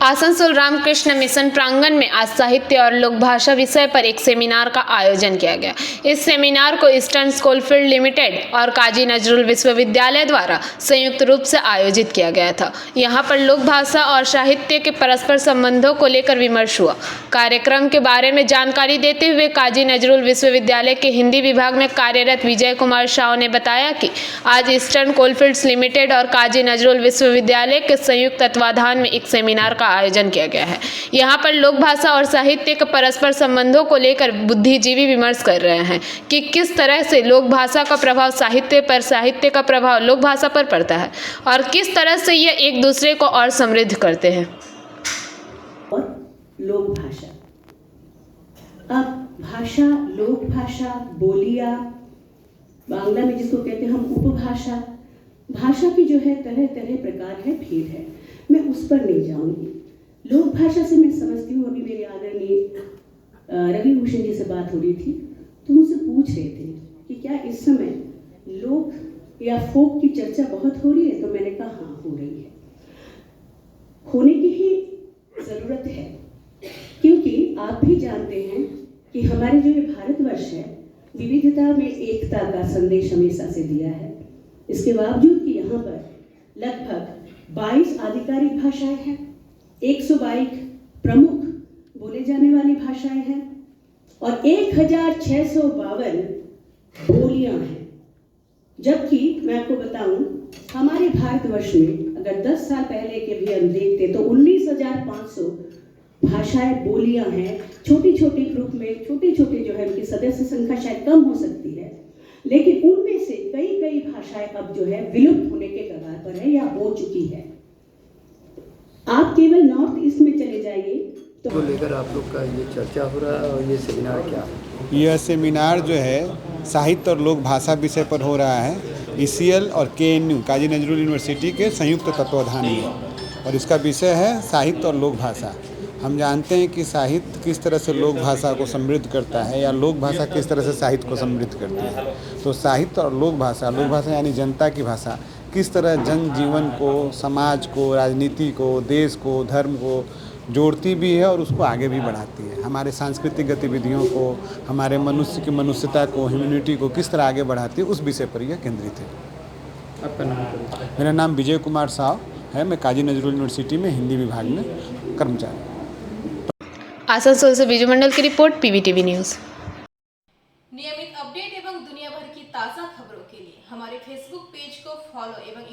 Asansol Ramakrishna mission प्रांगण में आज साहित्य और लोक भाषा विषय पर एक सेमिनार का आयोजन किया गया। इस सेमिनार को ईस्टर्न कोलफील्ड लिमिटेड और काजी नजरुल विश्वविद्यालय द्वारा संयुक्त रूप से आयोजित किया गया था। यहां पर लोक भाषा और साहित्य के परस्पर संबंधों को लेकर विमर्श हुआ। कार्यक्रम के बारे में जानकारी देते हुए काजी नजरुल विश्वविद्यालय के हिंदी विभाग में कार्यरत विजय कुमार साव ने बताया कि आज ईस्टर्न कोलफील्ड्स लिमिटेड और काजी नजरुल विश्वविद्यालय के संयुक्त तत्वाधान में एक सेमिनार का आयोजन किया गया है। यहाँ पर लोक भाषा और साहित्य के परस्पर संबंधों को लेकर बुद्धिजीवी विमर्श कर रहे हैं कि किस तरह से लोक भाषा का प्रभाव साहित्य पर, साहित्य का प्रभाव लोक भाषा पर पड़ता है और किस तरह से ये एक दूसरे को और समृद्ध करते हैं। और लोक भाषा, अब भाषा, लोक भाषा, बोलियां, बांग्ला में जिसको कहते हैं हम उपभाषा, भाषा की जो है तरह तरह प्रकार है, भेद है। मैं उस पर नहीं जाऊंगी। लोक भाषा से मैं समझती हूँ, अभी मेरे आदरणीय रवि भूषण जी से बात हो रही थी तो मुझसे पूछ रहे थे कि क्या इस समय लोक या फोक की चर्चा बहुत हो रही है, तो मैंने कहा हाँ, हो रही है, होने की ही जरूरत है, क्योंकि आप भी जानते हैं कि हमारे जो ये भारतवर्ष है विविधता में एकता का संदेश हमेशा से दिया है। इसके बावजूद कि यहाँ पर लगभग 22 आधिकारिक भाषाएं हैं, 122 प्रमुख बोले जाने वाली भाषाएं हैं और 1652 बोलियां हैं। जबकि मैं आपको बताऊं, हमारे भारतवर्ष में अगर 10 साल पहले के भी हम देखते तो 19,500 भाषाएं, बोलियां हैं। छोटी छोटी ग्रुप में छोटे छोटे जो है उनकी सदस्य संख्या शायद कम हो सकती है, लेकिन उनमें से कई भाषाएं अब जो है विलुप्त होने के कगार पर है या हो चुकी है। आप केवल नॉर्थ ईस्ट में चले जाइए तो लेकर आप लोग का ये चर्चा हो रहा है और ये सेमिनार क्या है? यह सेमिनार जो है साहित्य और लोक भाषा विषय पर हो रहा है, ईसीएल और केएनयू काजी नजरुल यूनिवर्सिटी के संयुक्त तत्वाधान में, और इसका विषय है साहित्य और लोक भाषा। हम जानते हैं कि साहित्य किस तरह से लोक भाषा को समृद्ध करता है या लोक भाषा किस तरह से साहित्य को समृद्ध करती है। तो साहित्य और लोक भाषा यानी जनता की भाषा किस तरह जनजीवन को, समाज को, राजनीति को, देश को, धर्म को जोड़ती भी है और उसको आगे भी बढ़ाती है। हमारे सांस्कृतिक गतिविधियों को, हमारे मनुष्य की मनुष्यता को, ह्यूमैनिटी को किस तरह आगे बढ़ाती है, उस विषय पर यह केंद्रित है। आपका नाम? मेरा नाम विजय कुमार साव है। मैं काजी नजरुल यूनिवर्सिटी में हिंदी विभाग में कर्मचारी। आसनसोल से बीजू मंडल की रिपोर्ट, पीवीटीवी न्यूज़। नियमित अपडेट एवं दुनिया भर की ताज़ा खबरों के लिए हमारे फेसबुक पेज को फॉलो एवं